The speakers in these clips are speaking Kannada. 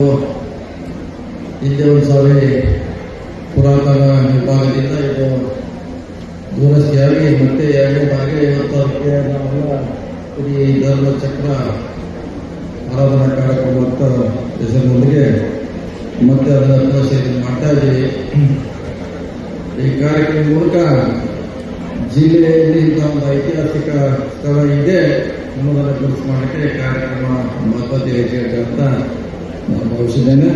ಹಿಂದೆ ಒಂದು ಸಾರಿ ಪುರಾತನ ವಿಭಾಗದಿಂದ ಇದು ದುರಸ್ತಿಯಾಗಿ ಮತ್ತೆ ಎರಡನೇ ಬಾರಿ ಇವತ್ತು ಅದಕ್ಕೆ ನಾವೆಲ್ಲ ಈ ಧರ್ಮಚಕ್ರ ಆರಾಧನಾ ಕಾರ್ಯಕ್ರಮ ಅಂತ ಹೆಸರಿನೊಂದಿಗೆ ಮತ್ತೆ ಅದನ್ನು ಪುನಶ್ಚೇತನ ಮಾಡ್ತಾ ಇದ್ದೀವಿ. ಈ ಕಾರ್ಯಕ್ರಮದ ಮೂಲಕ ಜಿಲ್ಲೆಯಲ್ಲಿ ಇಂಥ ಒಂದು ಐತಿಹಾಸಿಕ ಸ್ಥಳ ಇದೆ ಅನ್ನೋದನ್ನು ಗುರುತು ಮಾಡೋಕ್ಕೆ ಕಾರ್ಯಕ್ರಮ ಮಹತ್ವದ ಹೆಜ್ಜೆ ಅಂತ ನಾನು ಭಾವಿಸಿದ್ದೇನೆ.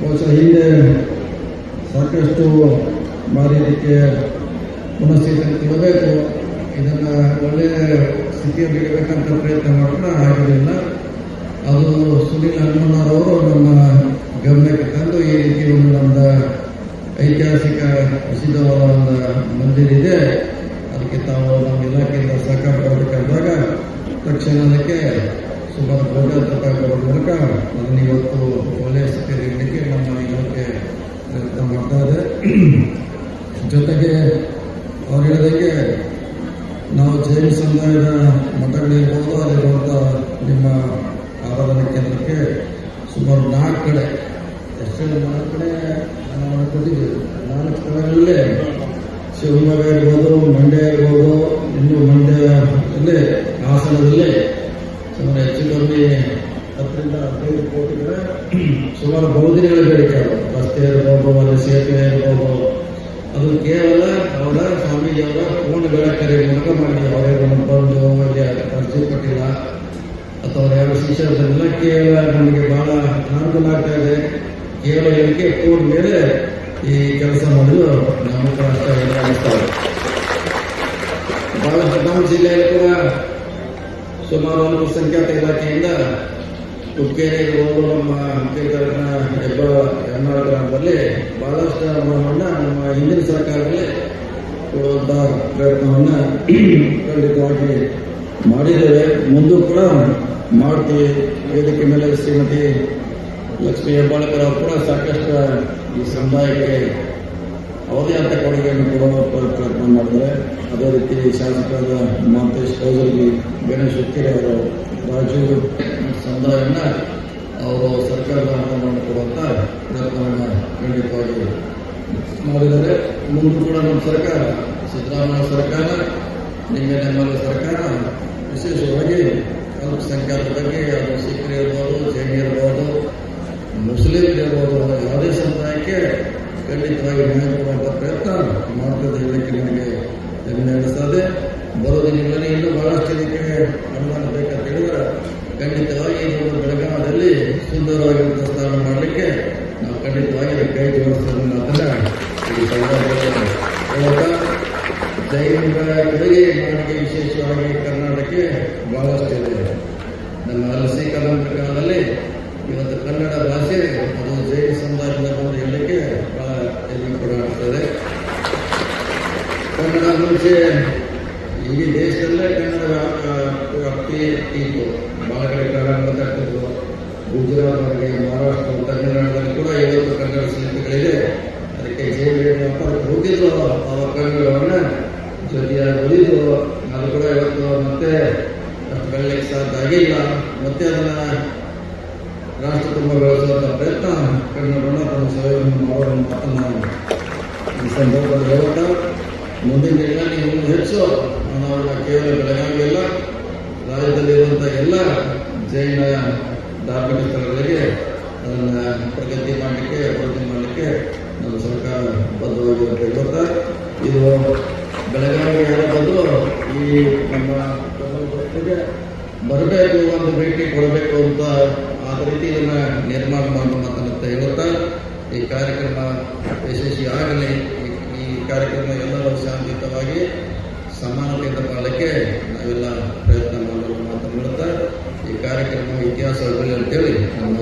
ಬಹುಶಃ ಹಿಂದೆ ಸಾಕಷ್ಟು ಬಾರಿ ಇದಕ್ಕೆ ಪುನಶ್ಚೇತನ ಕೊಡಬೇಕು, ಇದನ್ನು ಒಳ್ಳೆಯ ಸ್ಥಿತಿಯಲ್ಲಿ ಇಡಬೇಕಂತ ಪ್ರಯತ್ನ ಮಾಡಿದ್ರೆ ಆಗಿರಲಿಲ್ಲ. ಅದು ಸುನೀಲ್ ಹನುಮಣ್ಣರವರು ನಮ್ಮ ಗಮನಕ್ಕೆ ತಂದು ಈ ರೀತಿ ಒಂದು ನಮ್ಮದು ಐತಿಹಾಸಿಕ ಪ್ರಸಿದ್ಧವಾದ ಒಂದು ಮಂದಿರ ಇದೆ, ಅದಕ್ಕೆ ತಾವು ನಮ್ಮ ಇಲಾಖೆಯಿಂದ ಸಹಕಾರ ಕೊಡಬೇಕಾದಾಗ ತಕ್ಷಣ ಅದಕ್ಕೆ ಸುಮಾರು ₹1,00,000 ಕೊಡೋ ಮೂಲಕ ಅದನ್ನು ಇವತ್ತು ಒಳ್ಳೆಯ ಸ್ಥಿತಿಯಲ್ಲಿ ಇಡಲಿಕ್ಕೆ ನಮ್ಮ ಇಲಾಖೆ ಪ್ರಯತ್ನ ಮಾಡ್ತಾ ಇದೆ. ಜೊತೆಗೆ ಅವ್ರು ಹೇಳಿದಂಗೆ ನಾವು ಜೈನ ಸಮುದಾಯದ ಮಠಗಳಿರ್ಬೋದು, ಅಲ್ಲಿರುವಂಥ ನಿಮ್ಮ ಆರಾಧನಾ ಕೇಂದ್ರಕ್ಕೆ ಸುಮಾರು 4 ಕಡೆ ಎಷ್ಟು 4 ಕಡೆ ನಾವು ಕೊಟ್ಟಿದ್ದೀವಿ. 4 ಸ್ಥಳಗಳಲ್ಲೇ ಶಿವಮೊಗ್ಗ ಇರ್ಬೋದು, ಮಂಡ್ಯ ಇರ್ಬೋದು, ಇನ್ನು ಮಂಡ್ಯದಲ್ಲೇ ಹಾಸನದಲ್ಲೇ ಸುಮಾರು ಹೆಚ್ಚು ಕಮ್ಮಿ 10 ರಿಂದ 15 ಕೋಟಿಗಳ ಸುಮಾರು ಬಹುದಿನಗಳ ಬೇಡಿಕೆ ಅದು. ರಸ್ತೆ ಇರ್ಬೋದು, ಅಲ್ಲಿ ಸೇತುವೆ ಇರ್ಬೋದು, ಅದು ಕೇವಲ ಅವರ ಸ್ವಾಮೀಜಿಯವರ ಫೋನ್ಗಳ ಕರೆ ಮೂಲಕ ಮಾಡಿ ಅವರೇ ಬಂದು ಅಲ್ಲಿ ಅರ್ಜಿ ಕೊಟ್ಟಿಲ್ಲ ಅಥವಾ ಯಾರು ಶಿಷ್ಯರಲ್ಲ, ಕೇವಲ ನಮಗೆ ಬಹಳ ಅನುಕೂಲ ಆಗ್ತಾ ಇದೆ. ಕೇವಲ ಇದಕ್ಕೆ ಫೋನ್ ಮೇಲೆ ಈ ಕೆಲಸ ಮಾಡಲು ನಮ್ಮ ಅಷ್ಟ ಅನಿಸ್ತಾರೆ. ಬಹಳಷ್ಟು ನಮ್ಮ ಜಿಲ್ಲೆಯಲ್ಲಿ ಕೂಡ ಸುಮಾರು ಅಲ್ಪಸಂಖ್ಯಾತ ಇಲಾಖೆಯಿಂದ ಕುಕ್ಕೇರಿ ಇರ್ಬೋದು, ನಮ್ಮ ಹಂಪೇಕರನ ಹೆಬ್ಬಾಳ ಗ್ರಾಮದಲ್ಲಿ ಬಹಳಷ್ಟು ಹಣವನ್ನು ನಮ್ಮ ಹಿಂದಿನ ಸರ್ಕಾರದಲ್ಲಿ ಕೊಡುವಂಥ ಪ್ರಯತ್ನವನ್ನು ಖಂಡಿತವಾಗಿ ಮಾಡಿದ್ದೇವೆ, ಮುಂದೂ ಕೂಡ ಮಾಡ್ತೀವಿ. ವೇದಿಕೆ ಮೇಲೆ ಶ್ರೀಮತಿ ಲಕ್ಷ್ಮೀ ಹೆಬ್ಬಾಳ್ಕರ್ ಅವರು ಕೂಡ ಸಾಕಷ್ಟು ಈ ಸಮುದಾಯಕ್ಕೆ ಅವರದೇ ಅಂತ ಕೊಡುಗೆಯನ್ನು ಕೊಡುವ ಪ್ರಯತ್ನ ಮಾಡಿದ್ದಾರೆ. ಅದೇ ರೀತಿ ಶಾಸಕರಾದ ಮಹಂತೇಶ್ ಕೌಜಲ್ಗಿ, ಗಣೇಶ್ ಹುಕ್ಕೇರಿ ಅವರು ರಾಜು ಸಮುದಾಯವನ್ನು ಅವರು ಸರ್ಕಾರದ ಅನುದಾನವನ್ನು ಕೊಡುವಂಥ ಪ್ರಯತ್ನವನ್ನು ಖಂಡಿತವಾಗಿ ಮಾಡಿದ್ದಾರೆ. ಮುಂದೂ ಕೂಡ ನಮ್ಮ ಸರ್ಕಾರ, ಸಿದ್ದರಾಮಯ್ಯ ಸರ್ಕಾರ, ನಿಮ್ಮೆಲ್ಲ ಸರ್ಕಾರ ವಿಶೇಷವಾಗಿ ಅಲ್ಪಸಂಖ್ಯಾತರ ಬಗ್ಗೆ, ಅದು ಸಿಖ್ರು ಇರ್ಬೋದು, ಜೈನ ಇರ್ಬೋದು, ಮುಸ್ಲಿಂ ಇರ್ಬೋದು, ಯಾವುದೇ ಸಮುದಾಯಕ್ಕೆ ಖಂಡಿತವಾಗಿ ನ್ಯಾಯ ಕೊಡುವಂಥ ಪ್ರಯತ್ನ ಮಾಡ್ತದೆ ಇದಕ್ಕೆ ನನಗೆ ಹೆಮ್ಮೆ ಅನಿಸ್ತದೆ. ಬರೋ ದಿನಗಳಲ್ಲಿ ಇನ್ನೂ ಬಹಳಷ್ಟು ಇದಕ್ಕೆ ಅನುದಾನ ಬೇಕಂತ ಹೇಳಿದ್ರೆ ಖಂಡಿತವಾಗಿ ಇದೊಂದು ಬೆಳಗಾವಿಯಲ್ಲಿ ಸುಂದರವಾಗಿರುವಂಥ ಸ್ಥಾನ ಮಾಡಲಿಕ್ಕೆ ನಾವು ಖಂಡಿತವಾಗಿ ಕೈ ಜೋಡಿಸ್ತೇವೆ ಮಾತ್ರ ಈ ಸಂದರ್ಭದಲ್ಲಿ ಹೇಳುತ್ತಾ, ಜೈನರ ಕಡೆಗೆ ನನಗೆ ವಿಶೇಷವಾಗಿ ಕರ್ನಾಟಕಕ್ಕೆ ಬಹಳಷ್ಟು ಇದೆ. ನಮ್ಮ ಅರಸಿ ಕರ್ನಾಟಕ ಕಾಲದಲ್ಲಿ ಇವತ್ತು ಕನ್ನಡ ಭಾಷೆ ಅದು ಜೈನ ಸಮುದಾಯದಿಂದ ಬಂದು ಹೇಳಲಿಕ್ಕೆ ಬಹಳ ಹೆಮ್ಮೆ ಕೂಡ ಆಗ್ತದೆ. ಕನ್ನಡ ಮುಂಚೆ ಇಡೀ ದೇಶದಲ್ಲೇ ಕನ್ನಡ ವ್ಯಾಪ್ತಿ ಇತ್ತು. ಬಹಳ ಕಡೆ ಕನ್ನಡ ಮಾತಾಡ್ತಿದ್ರು. ಗುಜರಾತ್ವರೆಗೆ, ಮಹಾರಾಷ್ಟ್ರ, ತಮಿಳುನಾಡಿನಲ್ಲಿ ಕೂಡ ಇವತ್ತು ಕನ್ನಡ ಸಾಹಿತ್ಯಗಳಿದೆ. ಅದಕ್ಕೆ ಜೈನ ಹೋಗಿದ್ರು ಅವರ ಕನ್ನಡವನ್ನು ಜೊತೆಯಾಗಿ ಉಳಿದು ಅದು ಕೂಡ ಇವತ್ತು ಮತ್ತೆ ಅಷ್ಟು ಬೆಳಲಿಕ್ಕೆ ಸಾಧ್ಯ ಆಗಿಲ್ಲ. ಮತ್ತೆ ಅದನ್ನು ರಾಷ್ಟ್ರ ತುಂಬ ಬೆಳೆಸುವಂಥ ಪ್ರಯತ್ನ ಕನ್ನಡವನ್ನು ತಮ್ಮ ಸೇವೆಯನ್ನು ಮಾಡುವ ಮಾತನ್ನು ಈ ಸಂದರ್ಭದಲ್ಲಿ ಹೇಳುತ್ತಾ, ಮುಂದಿನ ದಿನಗಳಲ್ಲಿ ಇನ್ನೂ ಹೆಚ್ಚು ನಾವು ಕೇವಲ ಬೆಳಗಾವಿಯಲ್ಲ, ರಾಜ್ಯದಲ್ಲಿರುವಂಥ ಎಲ್ಲ ಜೈನ ಧಾರ್ಮಿಕ ಸ್ಥಳಗಳಿಗೆ ಅದನ್ನು ಪ್ರಗತಿ ಮಾಡಲಿಕ್ಕೆ, ಅಭಿವೃದ್ಧಿ ಮಾಡಲಿಕ್ಕೆ ನಮ್ಮ ಸರ್ಕಾರ ಬದ್ಧವಾಗಿ ಅಂತ ಹೇಳುತ್ತಾ, ಇದು ಬೆಳಗಾವಿಗೆ ಯಾರು ಬಂದು ಈ ನಮ್ಮ ಜೊತೆಗೆ ಬರಬೇಕು, ಒಂದು ಭೇಟಿ ಕೊಡಬೇಕು ಅಂತ ಆ ರೀತಿ ಇದನ್ನು ನಿರ್ಮಾಣ ಮಾಡುವ ಮಾತನ್ನು ಹೇಳುತ್ತಾ, ಈ ಕಾರ್ಯಕ್ರಮ ಯಶಸ್ವಿ ಆಗಲಿ. ಈ ಕಾರ್ಯಕ್ರಮ ಎಲ್ಲರೂ ಶಾಂತಿಯುತವಾಗಿ ಸಮಾನತೆಯಿಂದ ಮಾಡಲಿಕ್ಕೆ ನಾವೆಲ್ಲ ಪ್ರಯತ್ನ ಮಾಡಲು ಮಾತನ್ನು ಹೇಳುತ್ತಾ, ಈ ಕಾರ್ಯಕ್ರಮ ಇತಿಹಾಸ ಅಂತೇಳಿ ನಮ್ಮ